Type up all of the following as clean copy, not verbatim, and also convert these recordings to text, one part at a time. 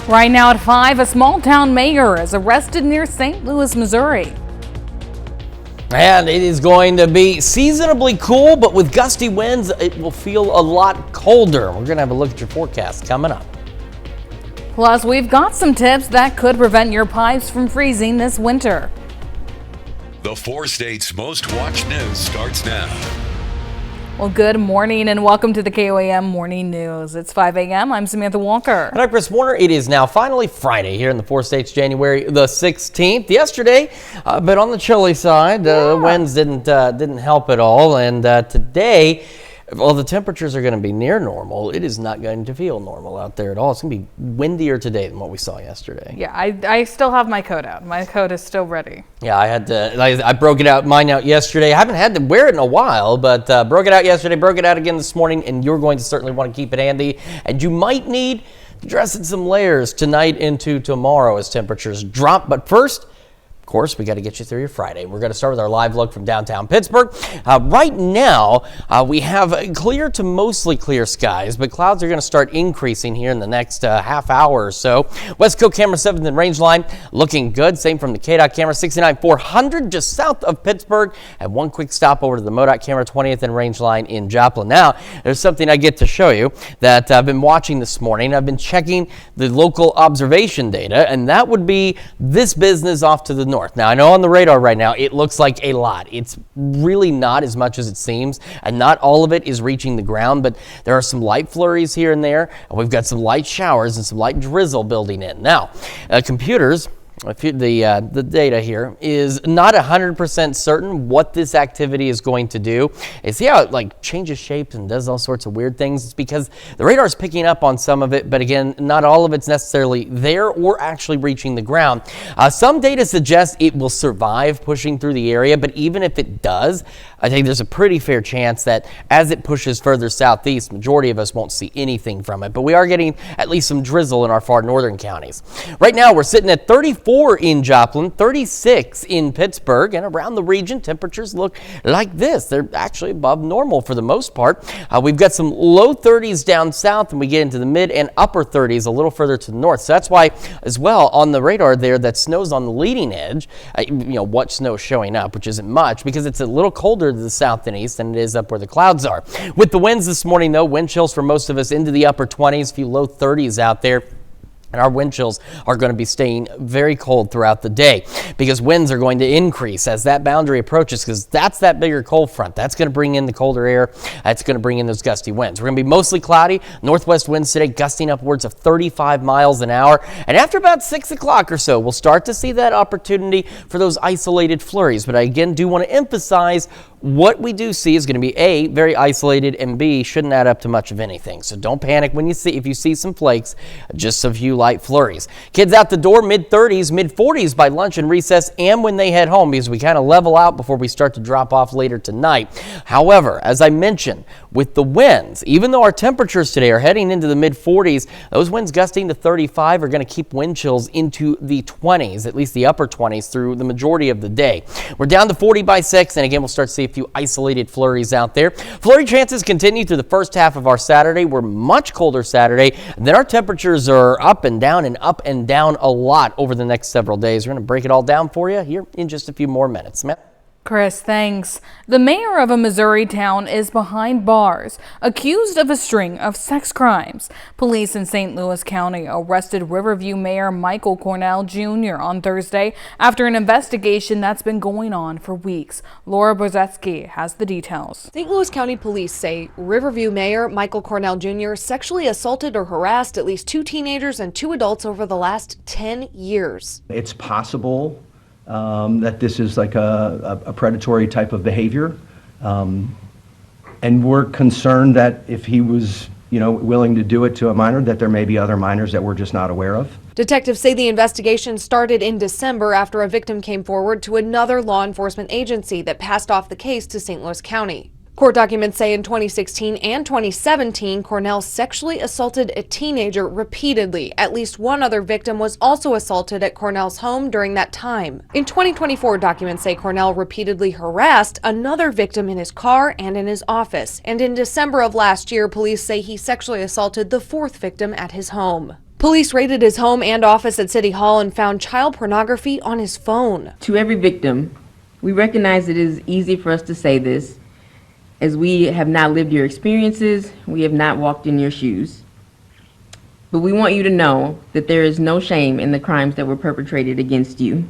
Right now at 5, a small-town mayor is arrested near St. Louis, Missouri. And it is going to be seasonably cool, but with gusty winds, it will feel a lot colder. We're going to have a look at your forecast coming up. Plus, we've got some tips that could prevent your pipes from freezing this winter. The 4 states' most watched news starts now. Well, good morning and welcome to the KOAM Morning News. It's 5 a.m. I'm Samantha Walker. And I'm Chris Warner. It is now finally Friday here in the 4 states, January the 16th. Yesterday, but on the chilly side, winds didn't help at all. And today, well, the temperatures are going to be near normal. It is not going to feel normal out there at all. It's going to be windier today than what we saw yesterday. Yeah, I still have my coat out. My coat is still ready. Yeah, I broke mine out yesterday. I haven't had to wear it in a while, but broke it out yesterday, broke it out again this morning, and you're going to certainly want to keep it handy. And you might need to dress in some layers tonight into tomorrow as temperatures drop. But first, of course, we got to get you through your Friday. We're going to start with our live look from downtown Pittsburgh. Right now, we have clear to mostly clear skies, but clouds are going to start increasing here in the next half hour or so. West Coast camera 7th and range line looking good. Same from the KDOT camera 69-400 just south of Pittsburgh. And one quick stop over to the MoDOT camera 20th and range line in Joplin. Now, there's something I get to show you that I've been watching this morning. I've been checking the local observation data, and that would be this business off to the north. Now, I know on the radar right now, it looks like a lot. It's really not as much as it seems, and not all of it is reaching the ground, but there are some light flurries here and there, and we've got some light showers and some light drizzle building in. Now, computers, the data here is not 100% certain what this activity is going to do. You see how it changes shapes and does all sorts of weird things? It's because the radar is picking up on some of it, but again, not all of it's necessarily there or actually reaching the ground. Some data suggests it will survive pushing through the area, but even if it does, I think there's a pretty fair chance that as it pushes further southeast, majority of us won't see anything from it, but we are getting at least some drizzle in our far northern counties. Right now, we're sitting at 34 in Joplin, 36 in Pittsburgh, and around the region, temperatures look like this. They're actually above normal for the most part. We've got some low 30s down south, and we get into the mid and upper 30s a little further to the north. So that's why, as well, on the radar there, that snow's on the leading edge. What snow's showing up, which isn't much, because it's a little colder to the south and east than it is up where the clouds are. With the winds this morning, though, wind chills for most of us into the upper 20s, a few low 30s out there. And our wind chills are going to be staying very cold throughout the day because winds are going to increase as that boundary approaches, because that's that bigger cold front. That's going to bring in the colder air. That's going to bring in those gusty winds. We're going to be mostly cloudy. Northwest winds today gusting upwards of 35 miles an hour. And after about 6 o'clock or so, we'll start to see that opportunity for those isolated flurries. But I again do want to emphasize what we do see is going to be A, very isolated, and B, shouldn't add up to much of anything. So don't panic if you see some flakes, just a few light flurries. Kids out the door, mid-30s, mid-40s by lunch and recess and when they head home, because we kind of level out before we start to drop off later tonight. However, as I mentioned, with the winds, even though our temperatures today are heading into the mid-40s, those winds gusting to 35 are going to keep wind chills into the 20s, at least the upper 20s, through the majority of the day. We're down to 40 by 6, and again, we'll start to see a few isolated flurries out there. Flurry chances continue through the first half of our Saturday. We're much colder Saturday, and then our temperatures are up and down a lot over the next several days. We're going to break it all down for you here in just a few more minutes. Chris, thanks. The mayor of a Missouri town is behind bars, accused of a string of sex crimes. Police in St. Louis County arrested Riverview Mayor Michael Cornell Jr. on Thursday after an investigation that's been going on for weeks. Laura Brzezinski has the details. St. Louis County Police say Riverview Mayor Michael Cornell Jr. sexually assaulted or harassed at least 2 teenagers and 2 adults over the last 10 years. It's possible that this is like a predatory type of behavior. And we're concerned that if he was, willing to do it to a minor, that there may be other minors that we're just not aware of. Detectives say the investigation started in December after a victim came forward to another law enforcement agency that passed off the case to St. Louis County. Court documents say in 2016 and 2017, Cornell sexually assaulted a teenager repeatedly. At least one other victim was also assaulted at Cornell's home during that time. In 2024, documents say Cornell repeatedly harassed another victim in his car and in his office. And in December of last year, police say he sexually assaulted the 4th victim at his home. Police raided his home and office at City Hall and found child pornography on his phone. To every victim, we recognize it is easy for us to say this, as we have not lived your experiences, we have not walked in your shoes. But we want you to know that there is no shame in the crimes that were perpetrated against you.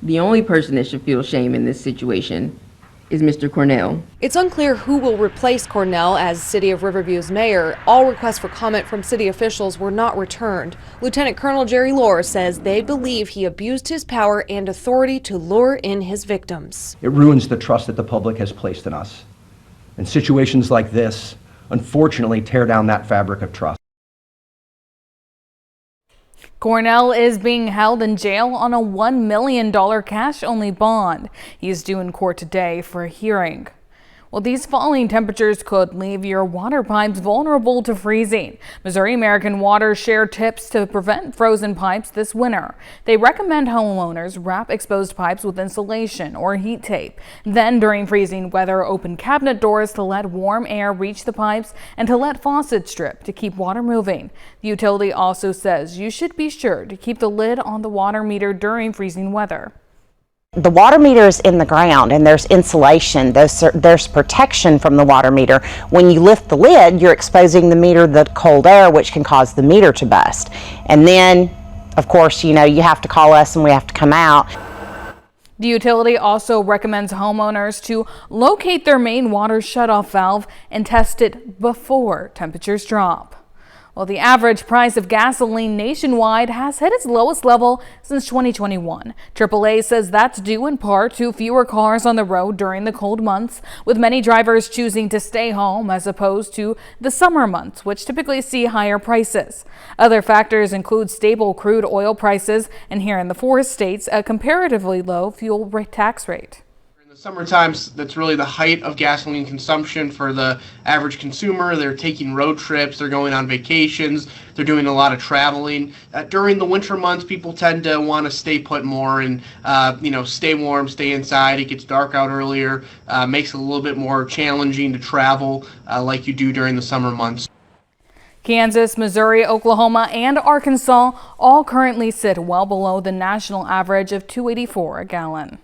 The only person that should feel shame in this situation is Mr. Cornell. It's unclear who will replace Cornell as City of Riverview's mayor. All requests for comment from city officials were not returned. Lieutenant Colonel Jerry Lohr says they believe he abused his power and authority to lure in his victims. It ruins the trust that the public has placed in us. And situations like this, unfortunately, tear down that fabric of trust. Cornell is being held in jail on a $1 million cash-only bond. He is due in court today for a hearing. Well, these falling temperatures could leave your water pipes vulnerable to freezing. Missouri American Water share tips to prevent frozen pipes this winter. They recommend homeowners wrap exposed pipes with insulation or heat tape. Then, during freezing weather, open cabinet doors to let warm air reach the pipes and to let faucets drip to keep water moving. The utility also says you should be sure to keep the lid on the water meter during freezing weather. The water meter is in the ground and there's insulation, there's protection from the water meter. When you lift the lid, you're exposing the meter to the cold air, which can cause the meter to bust. And then, of course, you have to call us and we have to come out. The utility also recommends homeowners to locate their main water shutoff valve and test it before temperatures drop. Well, the average price of gasoline nationwide has hit its lowest level since 2021. AAA says that's due in part to fewer cars on the road during the cold months, with many drivers choosing to stay home as opposed to the summer months, which typically see higher prices. Other factors include stable crude oil prices and, here in the 4 states, a comparatively low fuel tax rate. Summertime, that's really the height of gasoline consumption for the average consumer. They're taking road trips, they're going on vacations, they're doing a lot of traveling. During the winter months, people tend to want to stay put more and stay warm, stay inside. It gets dark out earlier, makes it a little bit more challenging to travel like you do during the summer months. Kansas, Missouri, Oklahoma, and Arkansas all currently sit well below the national average of $2.84 a gallon.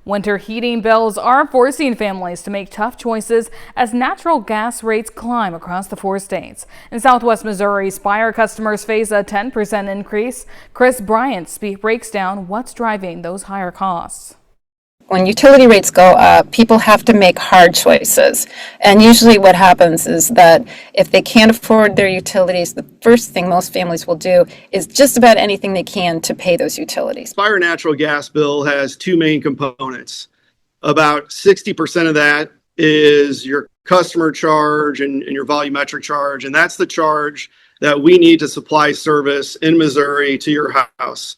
Winter heating bills are forcing families to make tough choices as natural gas rates climb across the 4 states. In Southwest Missouri, Spire customers face a 10% increase. Chris Bryant breaks down what's driving those higher costs. When utility rates go up, people have to make hard choices. And usually what happens is that if they can't afford their utilities, the first thing most families will do is just about anything they can to pay those utilities. Spire natural gas bill has 2 main components. About 60% of that is your customer charge and your volumetric charge. And that's the charge that we need to supply service in Missouri to your house.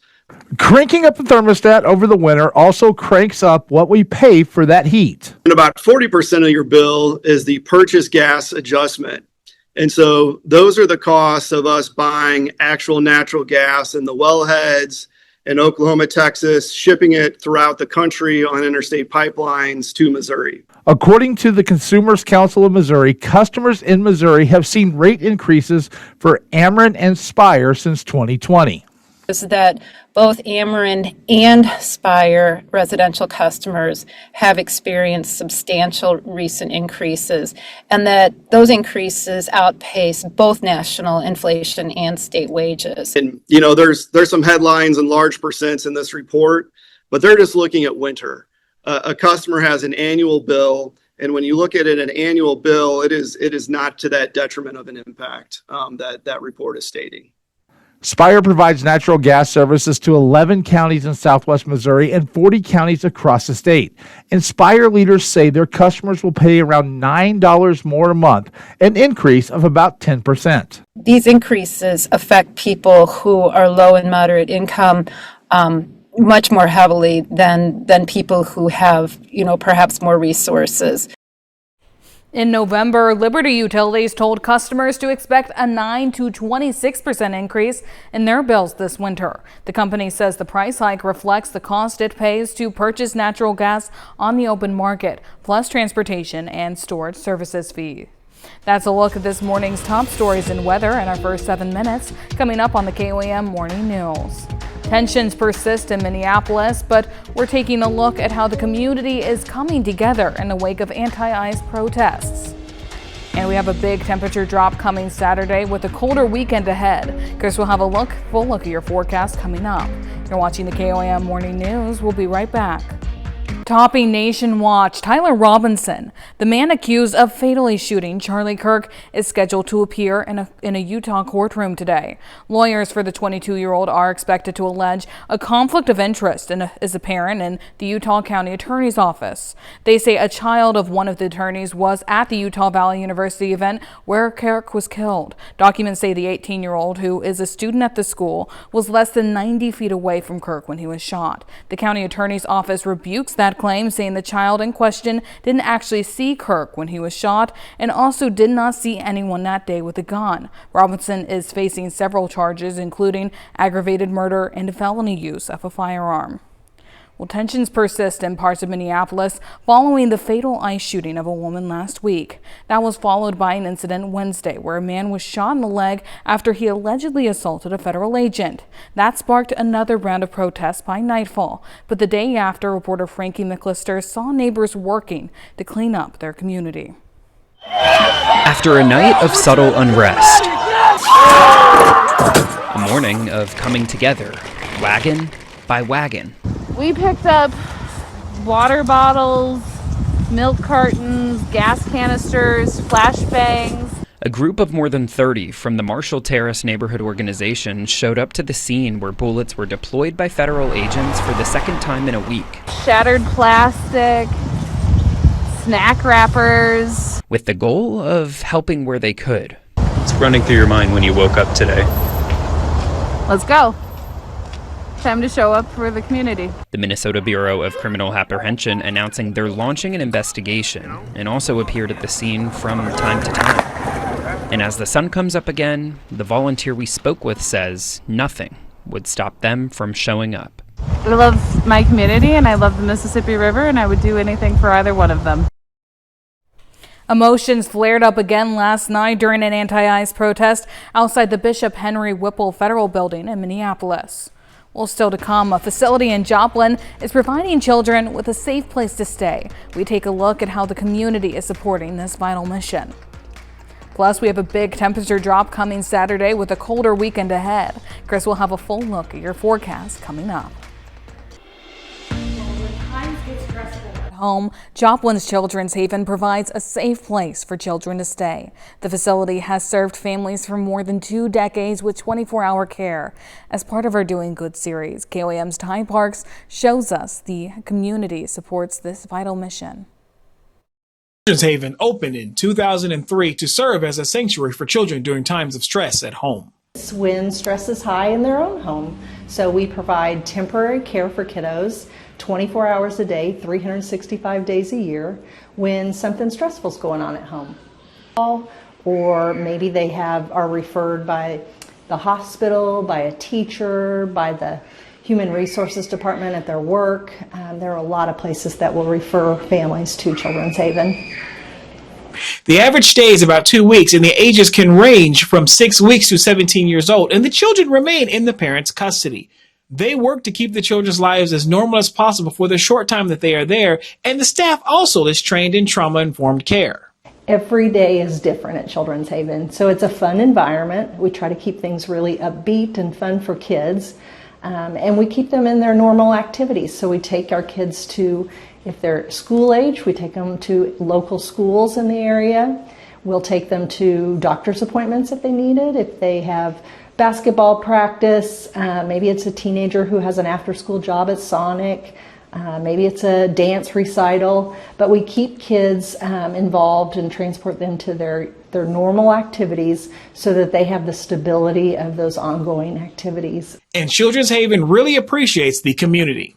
Cranking up the thermostat over the winter also cranks up what we pay for that heat. And about 40% of your bill is the purchase gas adjustment. And so those are the costs of us buying actual natural gas in the wellheads in Oklahoma, Texas, shipping it throughout the country on interstate pipelines to Missouri. According to the Consumers Council of Missouri, customers in Missouri have seen rate increases for Ameren and Spire since 2020. Is that both Ameren and Spire residential customers have experienced substantial recent increases, and that those increases outpace both national inflation and state wages. And there's some headlines and large percents in this report, but they're just looking at winter. A customer has an annual bill, and when you look at it, an annual bill, it is not to that detriment of an impact that report is stating. Spire provides natural gas services to 11 counties in southwest Missouri and 40 counties across the state. And Spire leaders say their customers will pay around $9 more a month, an increase of about 10%. These increases affect people who are low and moderate income much more heavily than people who have, perhaps more resources. In November, Liberty Utilities told customers to expect a 9 to 26% increase in their bills this winter. The company says the price hike reflects the cost it pays to purchase natural gas on the open market, plus transportation and storage services fee. That's a look at this morning's top stories and weather in our first 7 minutes, coming up on the KOAM Morning News. Tensions persist in Minneapolis, but we're taking a look at how the community is coming together in the wake of anti-ICE protests. And we have a big temperature drop coming Saturday with a colder weekend ahead. Chris will have a full look at your forecast coming up. You're watching the KOAM Morning News. We'll be right back. Topping Nation Watch, Tyler Robinson, the man accused of fatally shooting Charlie Kirk, is scheduled to appear in a Utah courtroom today. Lawyers for the 22-year-old are expected to allege a conflict of interest is apparent in the Utah County Attorney's Office. They say a child of one of the attorneys was at the Utah Valley University event where Kirk was killed. Documents say the 18-year-old, who is a student at the school, was less than 90 feet away from Kirk when he was shot. The county attorney's office rebukes that claim, saying the child in question didn't actually see Kirk when he was shot and also did not see anyone that day with a gun. Robinson is facing several charges, including aggravated murder and felony use of a firearm. Well, tensions persist in parts of Minneapolis following the fatal ICE shooting of a woman last week. That was followed by an incident Wednesday where a man was shot in the leg after he allegedly assaulted a federal agent. That sparked another round of protests by nightfall. But the day after, reporter Frankie McClister saw neighbors working to clean up their community. After a night of subtle unrest, a morning of coming together, wagon by wagon. We picked up water bottles, milk cartons, gas canisters, flashbangs. A group of more than 30 from the Marshall Terrace Neighborhood Organization showed up to the scene where bullets were deployed by federal agents for the second time in a week. Shattered plastic, snack wrappers. With the goal of helping where they could. What's running through your mind when you woke up today? Let's go. Time to show up for the community. The Minnesota Bureau of Criminal Apprehension announcing they're launching an investigation and also appeared at the scene from time to time. And as the sun comes up again, the volunteer we spoke with says nothing would stop them from showing up. I love my community and I love the Mississippi River, and I would do anything for either one of them. Emotions flared up again last night during an anti-ICE protest outside the Bishop Henry Whipple Federal Building in Minneapolis. Well, still to come, a facility in Joplin is providing children with a safe place to stay. We take a look at how the community is supporting this vital mission. Plus, we have a big temperature drop coming Saturday with a colder weekend ahead. Chris will have a full look at your forecast coming up. Home, Joplin's Children's Haven provides a safe place for children to stay. The facility has served families for more than 2 decades with 24-hour care. As part of our Doing Good series, KOAM's Ty Parks shows us the community supports this vital mission. Children's Haven opened in 2003 to serve as a sanctuary for children during times of stress at home. When stress is high in their own home, so we provide temporary care for kiddos 24 hours a day, 365 days a year when something stressful is going on at home. Or maybe they are referred by the hospital, by a teacher, by the Human Resources Department at their work. There are a lot of places that will refer families to Children's Haven. The average stay is about 2 weeks, and the ages can range from 6 weeks to 17 years old, and the children remain in the parents' custody. They work to keep the children's lives as normal as possible for the short time that they are there, and the staff also is trained in trauma-informed care. Every day is different at Children's Haven, so it's a fun environment. We try to keep things really upbeat and fun for kids, and we keep them in their normal activities. So we take our kids to, if they're school age, we take them to local schools in the area. We'll take them to doctor's appointments if they need it, if they have basketball practice, maybe it's a teenager who has an after-school job at Sonic, maybe it's a dance recital, but we keep kids involved and transport them to their normal activities so that they have the stability of those ongoing activities. And Children's Haven really appreciates the community.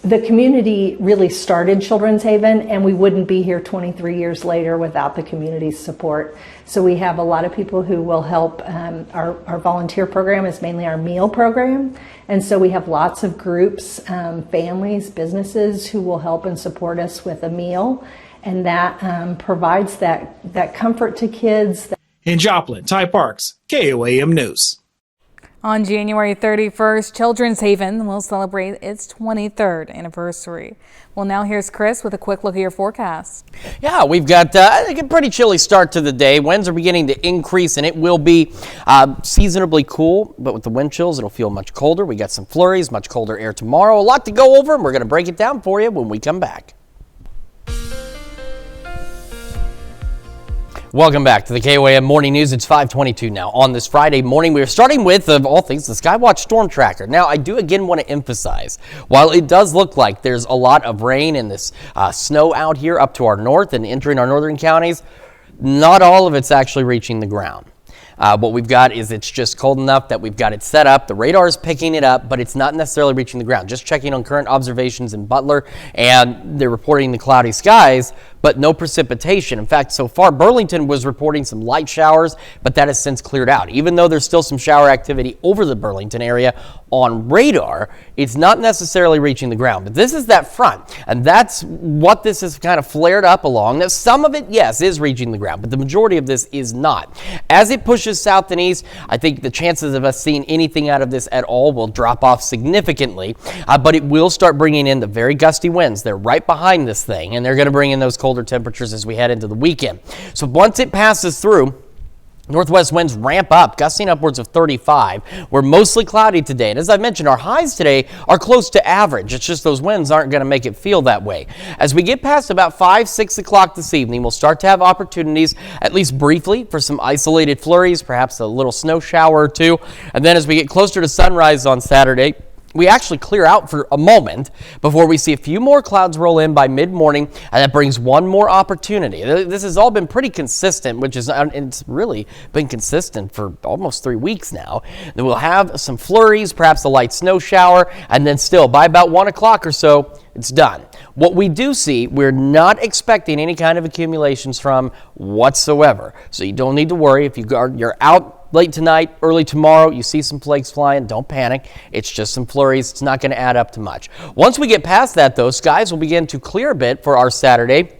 The community really started Children's Haven, and we wouldn't be here 23 years later without the community's support. So we have a lot of people who will help. Our volunteer program is mainly our meal program, and so we have lots of groups, families, businesses who will help and support us with a meal. and that provides that comfort to kids. In Joplin, Ty Parks, KOAM News. On January 31st, Children's Haven will celebrate its 23rd anniversary. Well, now here's Chris with a quick look at your forecast. Yeah, we've got I think a pretty chilly start to the day. Winds are beginning to increase, and it will be seasonably cool, but with the wind chills, it'll feel much colder. We got some flurries, much colder air tomorrow. A lot to go over, and we're going to break it down for you when we come back. Welcome back to the KOAM Morning News. It's 5:22 now on this Friday morning. We are starting with, of all things, the Skywatch Storm Tracker. Now, I do again want to emphasize, while it does look like there's a lot of rain and this snow out here up to our north and entering our northern counties, not all of it's actually reaching the ground. What we've got is it's just cold enough that we've got it set up. The radar is picking it up, but it's not necessarily reaching the ground. Just checking on current observations in Butler, and they're reporting the cloudy skies, but no precipitation. In fact, so far, Burlington was reporting some light showers, but that has since cleared out. Even though there's still some shower activity over the Burlington area on radar, it's not necessarily reaching the ground. But this is that front, and that's what this has kind of flared up along. Now, some of it, yes, is reaching the ground, but the majority of this is not. As it pushes south and east, I think the chances of us seeing anything out of this at all will drop off significantly, but it will start bringing in the very gusty winds. They're right behind this thing, and they're going to bring in those colder temperatures as we head into the weekend. So once it passes through, northwest winds ramp up, gusting upwards of 35. We're mostly cloudy today. And as I mentioned, our highs today are close to average. It's just those winds aren't going to make it feel that way. As we get past about 5, 6 o'clock this evening, we'll start to have opportunities, at least briefly, for some isolated flurries, perhaps a little snow shower or two. And then as we get closer to sunrise on Saturday, we actually clear out for a moment before we see a few more clouds roll in by mid-morning, and that brings one more opportunity. This has all been pretty consistent, which is it's really been consistent for almost 3 weeks now. Then we'll have some flurries, perhaps a light snow shower, and then still by about 1 o'clock or so, it's done. What we do see, we're not expecting any kind of accumulations from whatsoever. So you don't need to worry if you're out late tonight, early tomorrow, you see some flakes flying, don't panic. It's just some flurries. It's not going to add up to much. Once we get past that, though, skies will begin to clear a bit for our Saturday.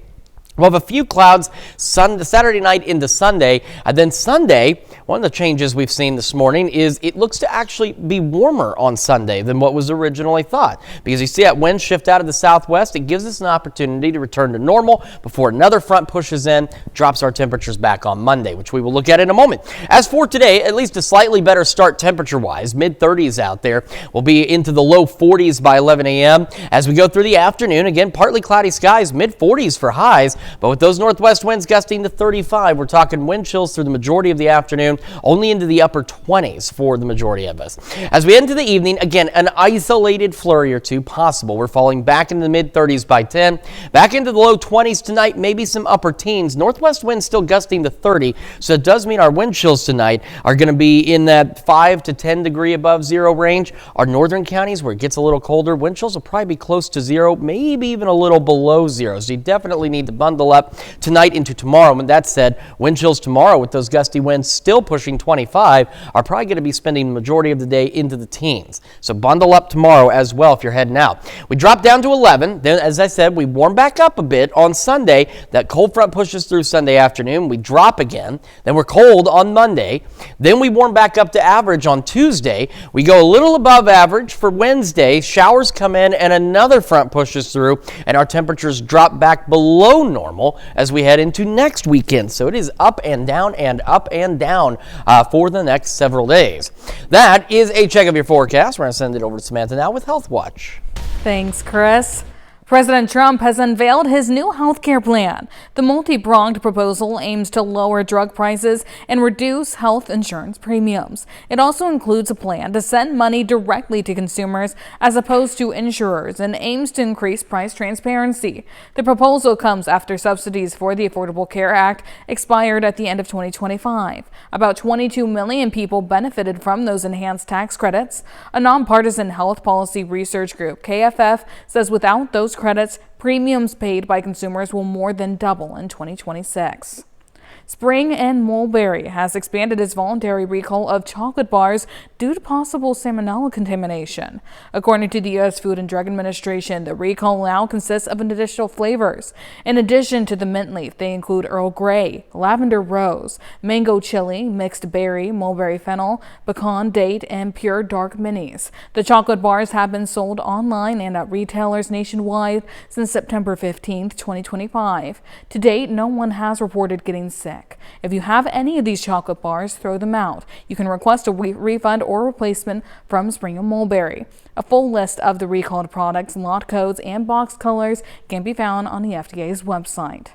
We'll have a few clouds Saturday night into Sunday, and then Sunday, one of the changes we've seen this morning is it looks to actually be warmer on Sunday than what was originally thought. Because you see that wind shift out of the southwest, it gives us an opportunity to return to normal before another front pushes in, drops our temperatures back on Monday, which we will look at in a moment. As for today, at least a slightly better start temperature-wise, mid-30s out there. We'll be into the low 40s by 11 a.m. As we go through the afternoon, again, partly cloudy skies, mid-40s for highs. But with those northwest winds gusting to 35, we're talking wind chills through the majority of the afternoon, only into the upper 20s for the majority of us. As we enter the evening, again, an isolated flurry or two possible. We're falling back into the mid-30s by 10, back into the low 20s tonight, maybe some upper teens. Northwest winds still gusting to 30, so it does mean our wind chills tonight are going to be in that 5 to 10 degree above zero range. Our northern counties, where it gets a little colder, wind chills will probably be close to zero, maybe even a little below zero. So you definitely need to bundle up tonight into tomorrow. When that said, wind chills tomorrow with those gusty winds still pushing 25 are probably going to be spending the majority of the day into the teens. So bundle up tomorrow as well if you're heading out. We drop down to 11. Then, as I said, we warm back up a bit on Sunday. That cold front pushes through Sunday afternoon. We drop again. Then we're cold on Monday. Then we warm back up to average on Tuesday. We go a little above average for Wednesday. Showers come in and another front pushes through, and our temperatures drop back below normal as we head into next weekend. So it is up and down for the next several days. That is a check of your forecast. We're going to send it over to Samantha now with Health Watch. Thanks, Chris. President Trump has unveiled his new health care plan. The multi-pronged proposal aims to lower drug prices and reduce health insurance premiums. It also includes a plan to send money directly to consumers as opposed to insurers and aims to increase price transparency. The proposal comes after subsidies for the Affordable Care Act expired at the end of 2025. About 22 million people benefited from those enhanced tax credits. A nonpartisan health policy research group, KFF, says without those credits, premiums paid by consumers will more than double in 2026. Spring and Mulberry has expanded its voluntary recall of chocolate bars due to possible salmonella contamination. According to the U.S. Food and Drug Administration, the recall now consists of additional flavors. In addition to the mint leaf, they include Earl Grey, lavender rose, mango chili, mixed berry, mulberry fennel, pecan date, and pure dark minis. The chocolate bars have been sold online and at retailers nationwide since September 15, 2025. To date, no one has reported getting sick. If you have any of these chocolate bars, throw them out. You can request a refund or replacement from Spring and Mulberry. A full list of the recalled products, lot codes, and box colors can be found on the FDA's website.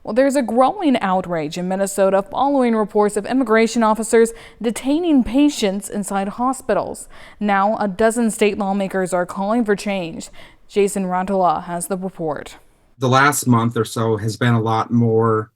Well, there's a growing outrage in Minnesota following reports of immigration officers detaining patients inside hospitals. Now, a dozen state lawmakers are calling for change. Jason Rantala has the report. The last month or so has been a lot more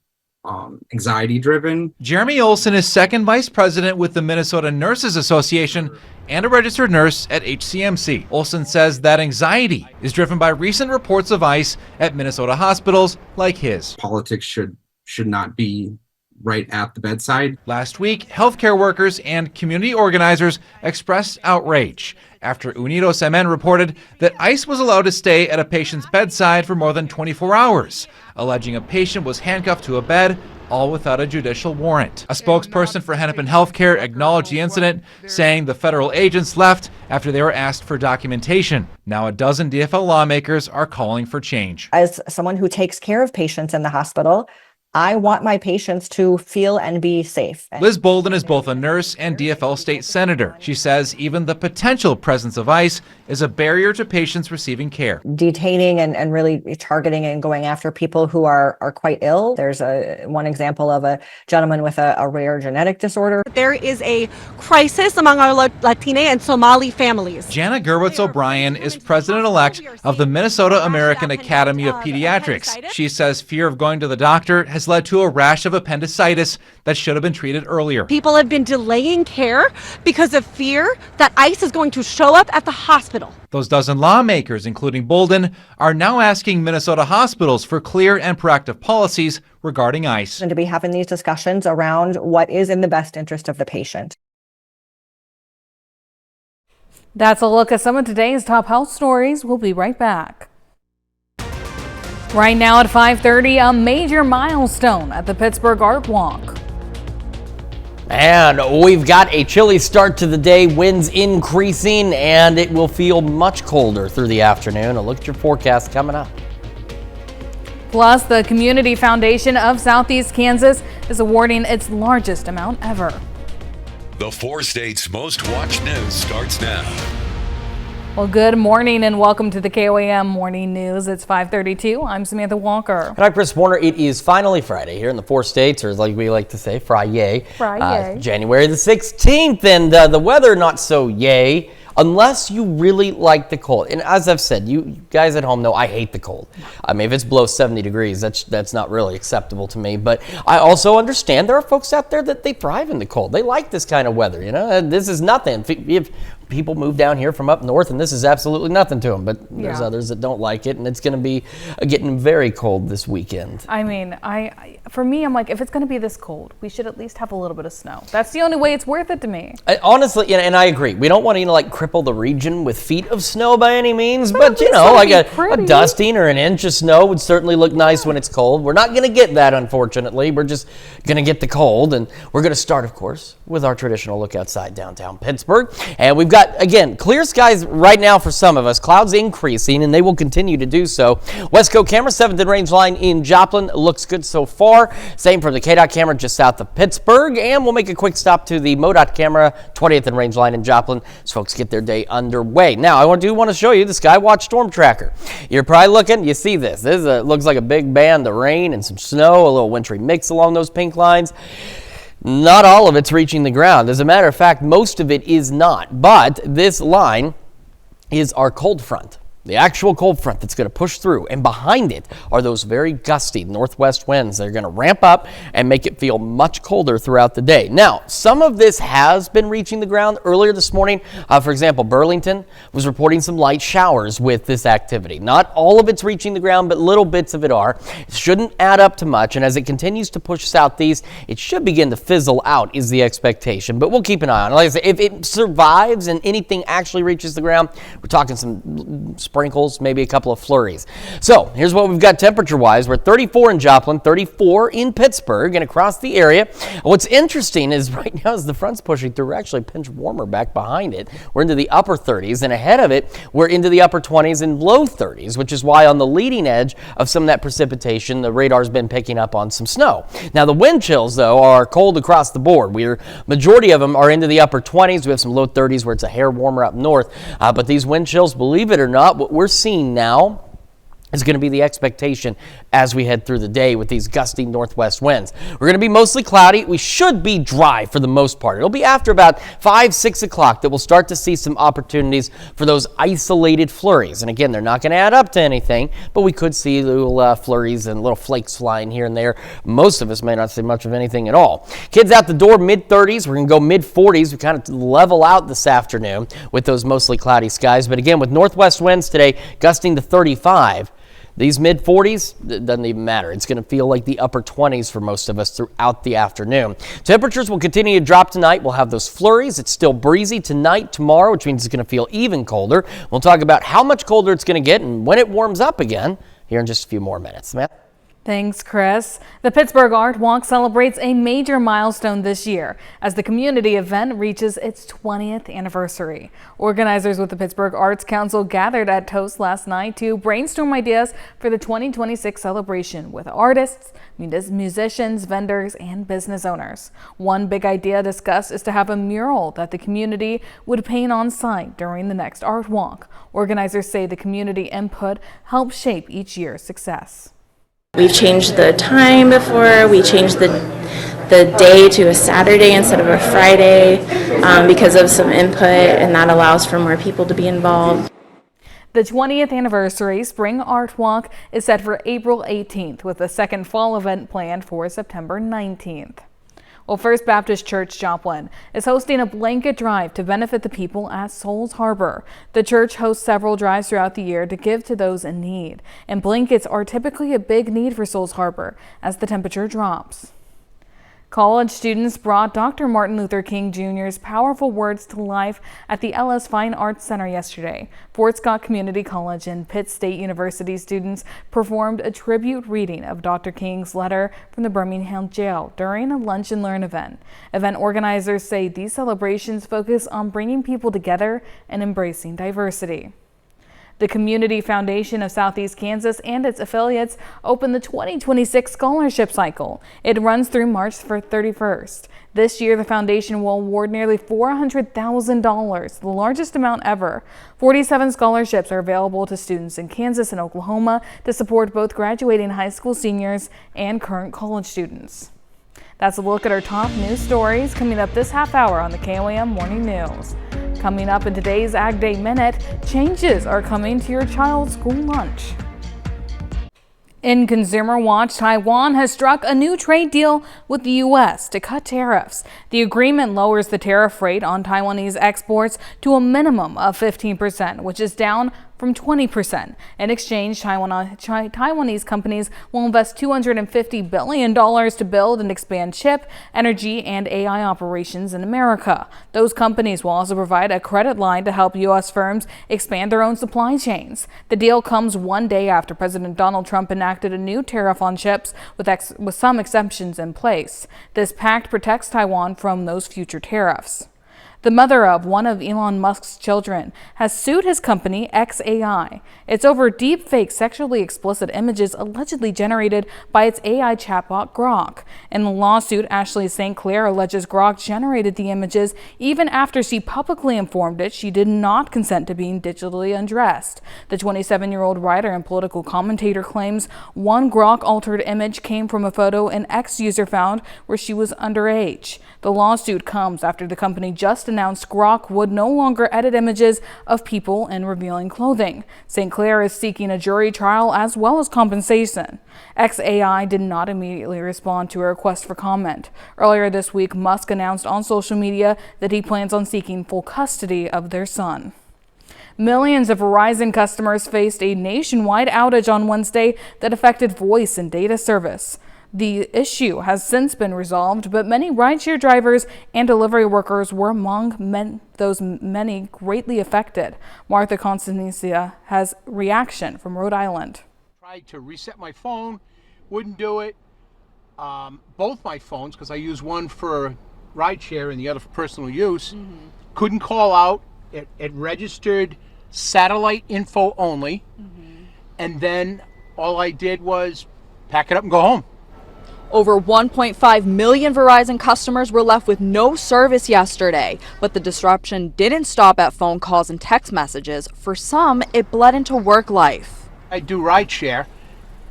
anxiety driven. Jeremy Olson is second vice president with the Minnesota Nurses Association and a registered nurse at HCMC. Olson says that anxiety is driven by recent reports of ICE at Minnesota hospitals like his. Politics should not be right at the bedside. Last week, healthcare workers and community organizers expressed outrage after Unidos MN reported that ICE was allowed to stay at a patient's bedside for more than 24 hours, alleging a patient was handcuffed to a bed, all without a judicial warrant. A spokesperson for Hennepin Healthcare acknowledged the incident, saying the federal agents left after they were asked for documentation. Now a dozen DFL lawmakers are calling for change. As someone who takes care of patients in the hospital, I want my patients to feel and be safe. Liz Bolden is both a nurse and DFL state senator. She says even the potential presence of ICE is a barrier to patients receiving care. Detaining and really targeting and going after people who are quite ill. There's one example of a gentleman with a rare genetic disorder. There is a crisis among our Latina and Somali families. Jana Gerwitz O'Brien is president-elect of the Minnesota American Academy of Pediatrics. She says fear of going to the doctor has led to a rash of appendicitis that should have been treated earlier. People have been delaying care because of fear that ICE is going to show up at the hospital. Those dozen lawmakers, including Bolden, are now asking Minnesota hospitals for clear and proactive policies regarding ICE. And to be having these discussions around what is in the best interest of the patient. That's a look at some of today's top health stories. We'll be right back. Right now at 5:30, a major milestone at the Pittsburgh Art Walk. And we've got a chilly start to the day, winds increasing, and it will feel much colder through the afternoon. A look at your forecast coming up. Plus, the Community Foundation of Southeast Kansas is awarding its largest amount ever. The 4 states' most watched news starts now. Well, good morning and welcome to the KOAM Morning News. It's 5:32. I'm Samantha Walker. And I'm Chris Warner. It is finally Friday here in the 4 states, or like we like to say, Friday. January the 16th, and the weather not so yay. Unless you really like the cold. And as I've said, you guys at home know I hate the cold. I mean, if it's below 70 degrees, that's not really acceptable to me. But I also understand there are folks out there that they thrive in the cold. They like this kind of weather, you know. This is nothing. If people move down here from up north, and this is absolutely nothing to them. But there's others that don't like it, and it's going to be getting very cold this weekend. I mean, for me, I'm like, if it's going to be this cold, we should at least have a little bit of snow. That's the only way it's worth it to me. Honestly, and I agree. We don't want to cripple the region with feet of snow by any means, but you know, like a dusting or an inch of snow would certainly look nice when it's cold. We're not going to get that, unfortunately. We're just going to get the cold, and we're going to start, of course, with our traditional look outside downtown Pittsburgh. And we've got, again, clear skies right now for some of us. Clouds increasing, and they will continue to do so. Westco camera, 7th and range line in Joplin, looks good so far. Same for the KDOT camera just south of Pittsburgh, and we'll make a quick stop to the MoDOT camera, 20th and range line in Joplin, as folks get their day underway. Now, I do want to show you the Skywatch Storm Tracker. You're probably looking, you see this. This looks like a big band of rain and some snow, a little wintry mix along those pink lines. Not all of it's reaching the ground. As a matter of fact, most of it is not. But this line is our cold front. The actual cold front that's going to push through, and behind it are those very gusty northwest winds that are going to ramp up and make it feel much colder throughout the day. Now, some of this has been reaching the ground earlier this morning. For example, Burlington was reporting some light showers with this activity. Not all of it's reaching the ground, but little bits of it are. It shouldn't add up to much, and as it continues to push southeast, it should begin to fizzle out is the expectation, but we'll keep an eye on it. Like I said, if it survives and anything actually reaches the ground, we're talking some sprinkles, maybe a couple of flurries. So here's what we've got temperature-wise. We're 34 in Joplin, 34 in Pittsburgh, and across the area. What's interesting is right now as the front's pushing through, we're actually a pinch warmer back behind it. We're into the upper 30s, and ahead of it, we're into the upper 20s and low 30s, which is why on the leading edge of some of that precipitation, the radar's been picking up on some snow. Now the wind chills, though, are cold across the board. Majority of them are into the upper 20s. We have some low 30s where it's a hair warmer up north, but these wind chills, believe it or not, what we're seeing now is going to be the expectation as we head through the day with these gusty northwest winds. We're going to be mostly cloudy. We should be dry for the most part. It'll be after about 5, 6 o'clock that we'll start to see some opportunities for those isolated flurries. And again, they're not going to add up to anything, but we could see little flurries and little flakes flying here and there. Most of us may not see much of anything at all. Kids out the door, mid-30s. We're going to go mid-40s. We kind of level out this afternoon with those mostly cloudy skies. But again, with northwest winds today gusting to 35, these mid-40s, it doesn't even matter. It's going to feel like the upper 20s for most of us throughout the afternoon. Temperatures will continue to drop tonight. We'll have those flurries. It's still breezy tonight, tomorrow, which means it's going to feel even colder. We'll talk about how much colder it's going to get and when it warms up again here in just a few more minutes. Samantha? Thanks, Chris. The Pittsburgh Art Walk celebrates a major milestone this year as the community event reaches its 20th anniversary. Organizers with the Pittsburgh Arts Council gathered at Toast last night to brainstorm ideas for the 2026 celebration with artists, musicians, vendors, and business owners. One big idea discussed is to have a mural that the community would paint on site during the next Art Walk. Organizers say the community input helps shape each year's success. We've changed the time before, we changed the day to a Saturday instead of a Friday because of some input, and that allows for more people to be involved. The 20th anniversary Spring Art Walk is set for April 18th with a second fall event planned for September 19th. Well, First Baptist Church Joplin is hosting a blanket drive to benefit the people at Souls Harbor. The church hosts several drives throughout the year to give to those in need, and blankets are typically a big need for Souls Harbor as the temperature drops. College students brought Dr. Martin Luther King Jr.'s powerful words to life at the Ellis Fine Arts Center yesterday. Fort Scott Community College and Pitt State University students performed a tribute reading of Dr. King's letter from the Birmingham jail during a Lunch and Learn event. Event organizers say these celebrations focus on bringing people together and embracing diversity. The Community Foundation of Southeast Kansas and its affiliates opened the 2026 scholarship cycle. It runs through March 31st. This year, the foundation will award nearly $400,000, the largest amount ever. 47 scholarships are available to students in Kansas and Oklahoma to support both graduating high school seniors and current college students. That's a look at our top news stories coming up this half hour on the KOAM Morning News. Coming up in today's Ag Day Minute, changes are coming to your child's school lunch. In Consumer Watch, Taiwan has struck a new trade deal with the U.S. to cut tariffs. The agreement lowers the tariff rate on Taiwanese exports to a minimum of 15%, which is down from 20%. In exchange, Taiwanese companies will invest $250 billion to build and expand chip, energy, and AI operations in America. Those companies will also provide a credit line to help U.S. firms expand their own supply chains. The deal comes one day after President Donald Trump enacted a new tariff on chips with some exceptions in place. This pact protects Taiwan from those future tariffs. The mother of one of Elon Musk's children has sued his company XAI. It's over deepfake sexually explicit images allegedly generated by its AI chatbot Grok. In the lawsuit, Ashley St. Clair alleges Grok generated the images even after she publicly informed it she did not consent to being digitally undressed. The 27-year-old writer and political commentator claims one Grok-altered image came from a photo an X user found where she was underage. The lawsuit comes after the company just announced Grok would no longer edit images of people in revealing clothing. St. Clair is seeking a jury trial as well as compensation. XAI did not immediately respond to a request for comment. Earlier this week, Musk announced on social media that he plans on seeking full custody of their son. Millions of Verizon customers faced a nationwide outage on Wednesday that affected voice and data service. The issue has since been resolved, but many rideshare drivers and delivery workers were among those many greatly affected. Martha Constantia has reaction from Rhode Island. Tried to reset my phone, wouldn't do it. Both my phones, because I use one for rideshare and the other for personal use, couldn't call out. It registered satellite info only, and then all I did was pack it up and go home. Over 1.5 million Verizon customers were left with no service yesterday, but the disruption didn't stop at phone calls and text messages. For some, it bled into work life. I do rideshare,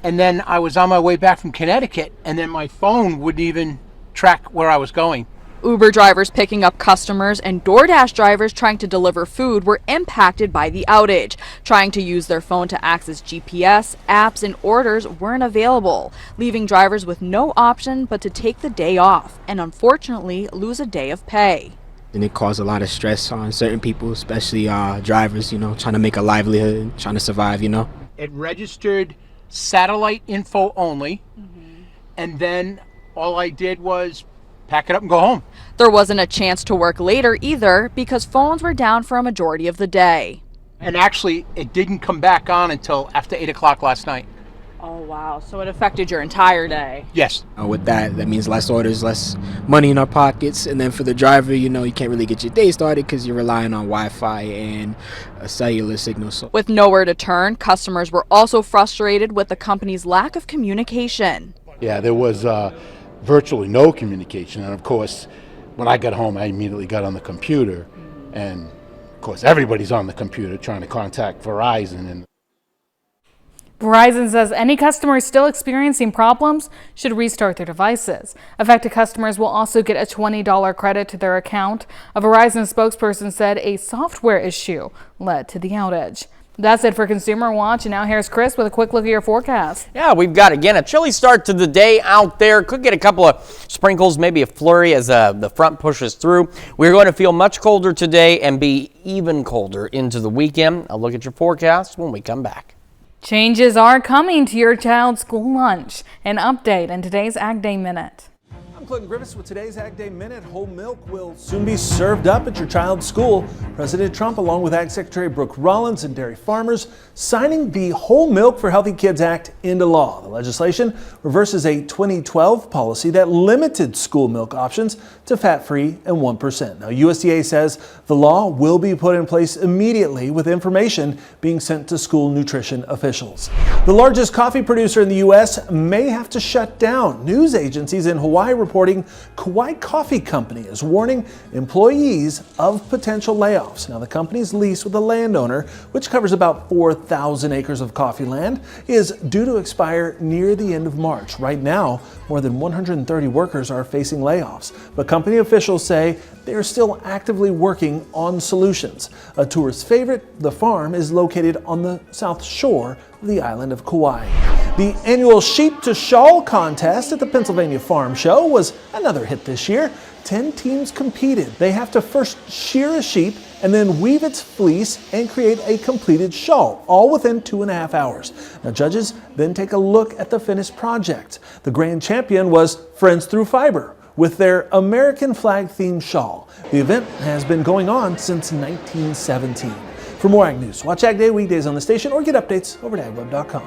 and then I was on my way back from Connecticut, and then my phone wouldn't even track where I was going. Uber drivers picking up customers and DoorDash drivers trying to deliver food were impacted by the outage. Trying to use their phone to access GPS, apps, and orders weren't available, leaving drivers with no option but to take the day off and unfortunately lose a day of pay. And it caused a lot of stress on certain people, especially drivers, trying to make a livelihood, trying to survive, It registered satellite info only, and then all I did was pack it up and go home. There wasn't a chance to work later either because phones were down for a majority of the day. And actually, it didn't come back on until after 8 o'clock last night. Oh, wow. So it affected your entire day? Yes. With that means less orders, less money in our pockets. And then for the driver, you can't really get your day started because you're relying on Wi-Fi and a cellular signal. So. With nowhere to turn, customers were also frustrated with the company's lack of communication. Yeah, there was virtually no communication. And of course, when I got home, I immediately got on the computer. And of course, everybody's on the computer trying to contact Verizon. And Verizon says any customers still experiencing problems should restart their devices. Affected customers will also get a $20 credit to their account. A Verizon spokesperson said a software issue led to the outage. That's it for Consumer Watch, and now here's Chris with a quick look at your forecast. Yeah, we've got, again, a chilly start to the day out there. Could get a couple of sprinkles, maybe a flurry as the front pushes through. We're going to feel much colder today and be even colder into the weekend. I'll look at your forecast when we come back. Changes are coming to your child's school lunch. An update in today's Ag Day Minute. I'm Clinton Griffiths with today's Ag Day Minute. Whole milk will soon be served up at your child's school. President Trump, along with Ag Secretary Brooke Rollins and dairy farmers, signing the Whole Milk for Healthy Kids Act into law. The legislation reverses a 2012 policy that limited school milk options to fat-free and 1%. Now, USDA says the law will be put in place immediately with information being sent to school nutrition officials. The largest coffee producer in the U.S. may have to shut down. News agencies in Hawaii reporting Kauai Coffee Company is warning employees of potential layoffs. Now, the company's lease with the landowner, which covers about 4,000 acres of coffee land, is due to expire near the end of March. Right now, more than 130 workers are facing layoffs, but company officials say they are still actively working on solutions. A tourist favorite, the farm is located on the south shore of the island of Kauai. The annual Sheep to Shawl contest at the Pennsylvania Farm Show was another hit this year. 10 teams competed. They have to first shear a sheep and then weave its fleece and create a completed shawl, all within 2.5 hours. Now, judges then take a look at the finished project. The grand champion was Friends Through Fiber with their American flag themed shawl. The event has been going on since 1917. For more Ag News, watch Ag Day weekdays on the station or get updates over at agweb.com.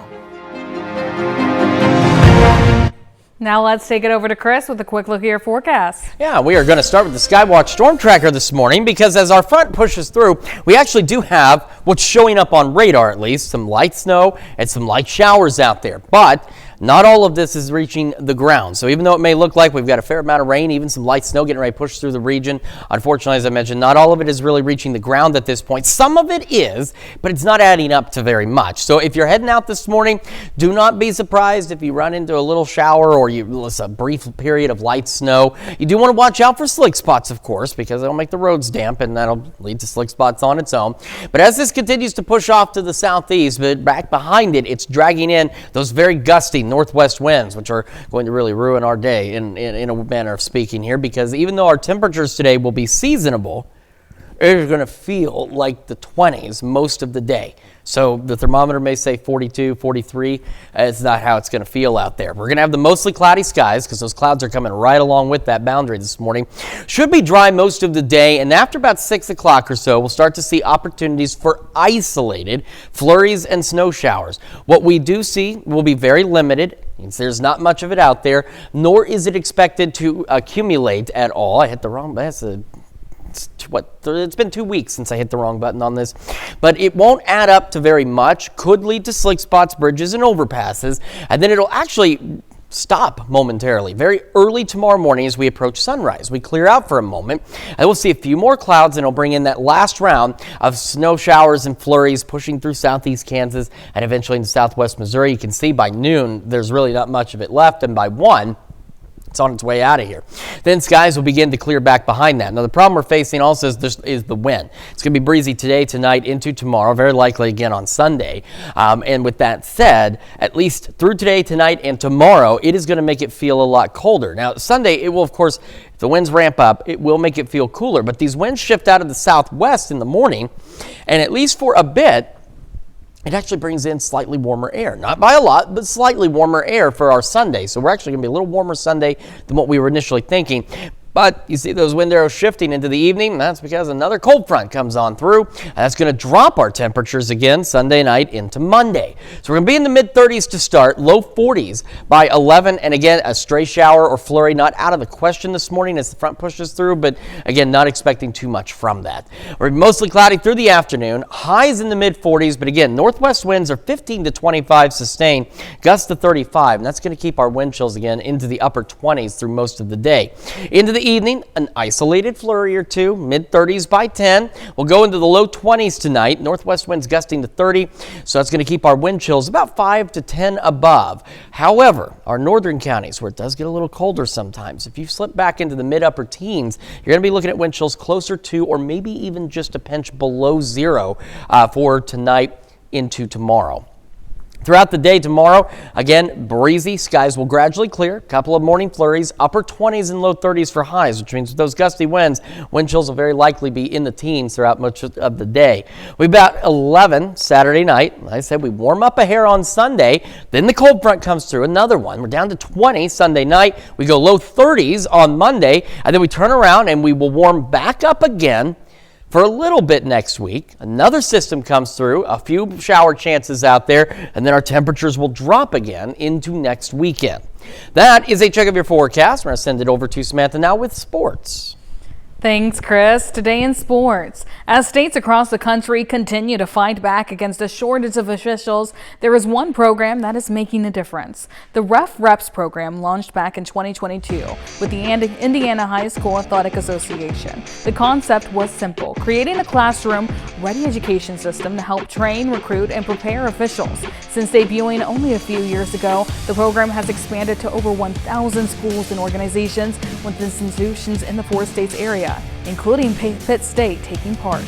Now let's take it over to Chris with a quick look at your forecast. Yeah, we are going to start with the Skywatch Storm Tracker this morning because as our front pushes through, we actually do have what's showing up on radar, at least, some light snow and some light showers out there. But not all of this is reaching the ground. So even though it may look like we've got a fair amount of rain, even some light snow getting ready to push through the region, unfortunately, as I mentioned, not all of it is really reaching the ground at this point. Some of it is, but it's not adding up to very much. So if you're heading out this morning, do not be surprised if you run into a little shower or it's a brief period of light snow. You do want to watch out for slick spots, of course, because they'll make the roads damp and that'll lead to slick spots on its own. But as this continues to push off to the southeast, but back behind it, it's dragging in those very gusty northwest winds, which are going to really ruin our day in a manner of speaking here, because even though our temperatures today will be seasonable, it is going to feel like the 20s most of the day. So the thermometer may say 42, 43. It's not how it's going to feel out there. We're going to have the mostly cloudy skies because those clouds are coming right along with that boundary this morning. Should be dry most of the day, and after about 6 o'clock or so, we'll start to see opportunities for isolated flurries and snow showers. What we do see will be very limited. There's not much of it out there, nor is it expected to accumulate at all. I hit the wrong button. It's been 2 weeks since I hit the wrong button on this, but it won't add up to very much. Could lead to slick spots, bridges, and overpasses, and then it'll actually stop momentarily very early tomorrow morning as we approach sunrise. We clear out for a moment, and we'll see a few more clouds, and it'll bring in that last round of snow showers and flurries pushing through southeast Kansas and eventually into southwest Missouri. You can see by noon there's really not much of it left, and by 1, it's on its way out of here. Then skies will begin to clear back behind that. Now, the problem we're facing also is the wind. It's going to be breezy today, tonight, into tomorrow, very likely again on Sunday. And with that said, at least through today, tonight, and tomorrow, it is going to make it feel a lot colder. Now, Sunday, it will, of course, if the winds ramp up, it will make it feel cooler. But these winds shift out of the southwest in the morning, and at least for a bit, it actually brings in slightly warmer air. Not by a lot, but slightly warmer air for our Sunday. So we're actually going to be a little warmer Sunday than what we were initially thinking. But you see those wind arrows shifting into the evening. That's because another cold front comes on through. And that's going to drop our temperatures again Sunday night into Monday. So we're going to be in the mid-30s to start, low 40s by 11. And again, a stray shower or flurry not out of the question this morning as the front pushes through. But again, not expecting too much from that. We're mostly cloudy through the afternoon. Highs in the mid-40s. But again, northwest winds are 15 to 25 sustained, gusts to 35. And that's going to keep our wind chills again into the upper 20s through most of the day. Into the evening, an isolated flurry or two, mid-30s by 10. We'll go into the low 20s tonight. Northwest winds gusting to 30, so that's going to keep our wind chills about 5 to 10 above. However, our northern counties, where it does get a little colder sometimes, if you slip back into the mid-upper teens, you're going to be looking at wind chills closer to or maybe even just a pinch below 0 for tonight into tomorrow. Throughout the day tomorrow, again, breezy. Skies will gradually clear. A couple of morning flurries, upper 20s and low 30s for highs, which means with those gusty winds, wind chills will very likely be in the teens throughout much of the day. We've about 11 Saturday night. Like I said, we warm up a hair on Sunday. Then the cold front comes through, another one. We're down to 20 Sunday night. We go low 30s on Monday, and then we turn around and we will warm back up again for a little bit next week. Another system comes through, a few shower chances out there, and then our temperatures will drop again into next weekend. That is a check of your forecast. We're going to send it over to Samantha now with sports. Thanks, Chris. Today in sports, as states across the country continue to fight back against a shortage of officials, there is one program that is making a difference. The Ref Reps program launched back in 2022 with the Indiana High School Athletic Association. The concept was simple, creating a classroom-ready education system to help train, recruit, and prepare officials. Since debuting only a few years ago, the program has expanded to over 1,000 schools and organizations with institutions in the 4 states area, including Pitt State taking part.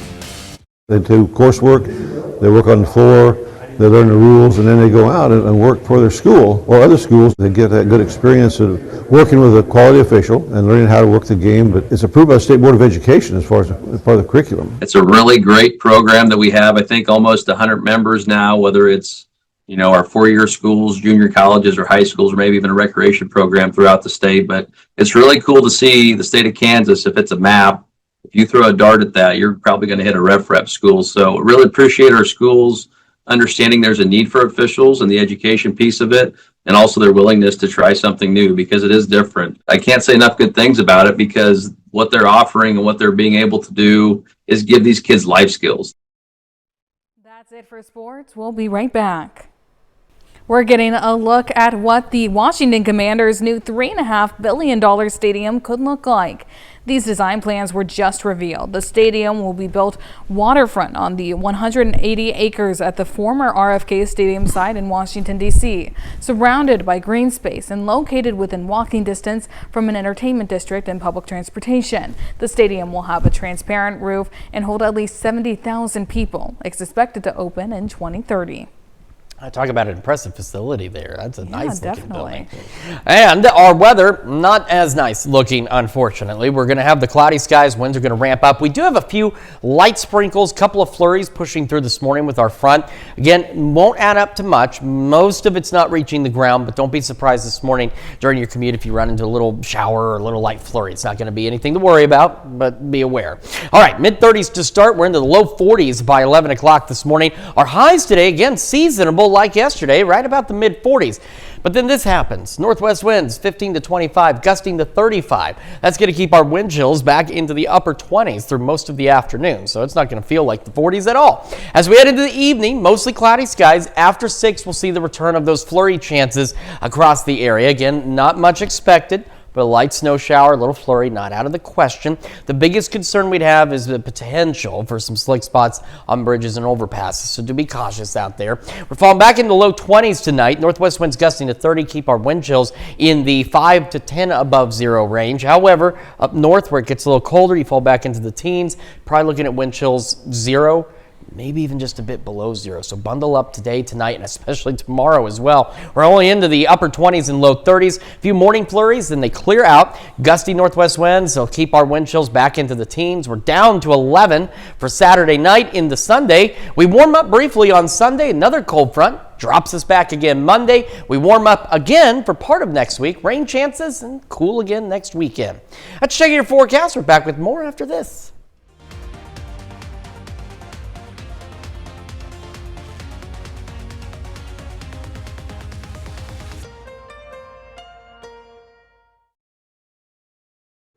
They do coursework, they work on the floor, they learn the rules, and then they go out and work for their school or other schools. They get that good experience of working with a quality official and learning how to work the game. But it's approved by the State Board of Education as far as part of the curriculum. It's a really great program that we have. I think almost 100 members now, whether it's our 4-year schools, junior colleges, or high schools, or maybe even a recreation program throughout the state. But it's really cool to see the state of Kansas. If it's a map, if you throw a dart at that, you're probably going to hit a Ref Rep school. So really appreciate our schools understanding there's a need for officials and the education piece of it, and also their willingness to try something new because it is different. I can't say enough good things about it because what they're offering and what they're being able to do is give these kids life skills. That's it for sports. We'll be right back. We're getting a look at what the Washington Commanders' new $3.5 billion stadium could look like. These design plans were just revealed. The stadium will be built waterfront on the 180 acres at the former RFK Stadium site in Washington, D.C., surrounded by green space and located within walking distance from an entertainment district and public transportation. The stadium will have a transparent roof and hold at least 70,000 people. It's expected to open in 2030. I talk about an impressive facility there. That's a nice looking definitely. building. And our weather, not as nice looking, unfortunately. We're going to have the cloudy skies. Winds are going to ramp up. We do have a few light sprinkles, couple of flurries pushing through this morning with our front. Again, won't add up to much. Most of it's not reaching the ground, but don't be surprised this morning during your commute if you run into a little shower or a little light flurry. It's not going to be anything to worry about, but be aware. All right, mid-30s to start. We're into the low 40s by 11 o'clock this morning. Our highs today, again, seasonable like yesterday, right about the mid-40s. But then this happens. Northwest winds 15 to 25, gusting to 35. That's going to keep our wind chills back into the upper 20s through most of the afternoon. So it's not going to feel like the 40s at all. As we head into the evening, mostly cloudy skies. After 6, we'll see the return of those flurry chances across the area. Again, not much expected, but a light snow shower, a little flurry, not out of the question. The biggest concern we'd have is the potential for some slick spots on bridges and overpasses, so do be cautious out there. We're falling back into low 20s tonight. Northwest winds gusting to 30, keep our wind chills in the 5 to 10 above zero range. However, up north where it gets a little colder, you fall back into the teens. Probably looking at wind chills 0. Maybe even just a bit below 0. So bundle up today, tonight, and especially tomorrow as well. We're only into the upper 20s and low 30s. A few morning flurries, then they clear out. Gusty northwest winds, they'll keep our wind chills back into the teens. We're down to 11 for Saturday night into Sunday. We warm up briefly on Sunday. Another cold front drops us back again Monday. We warm up again for part of next week. Rain chances and cool again next weekend. Let's check your forecast. We're back with more after this.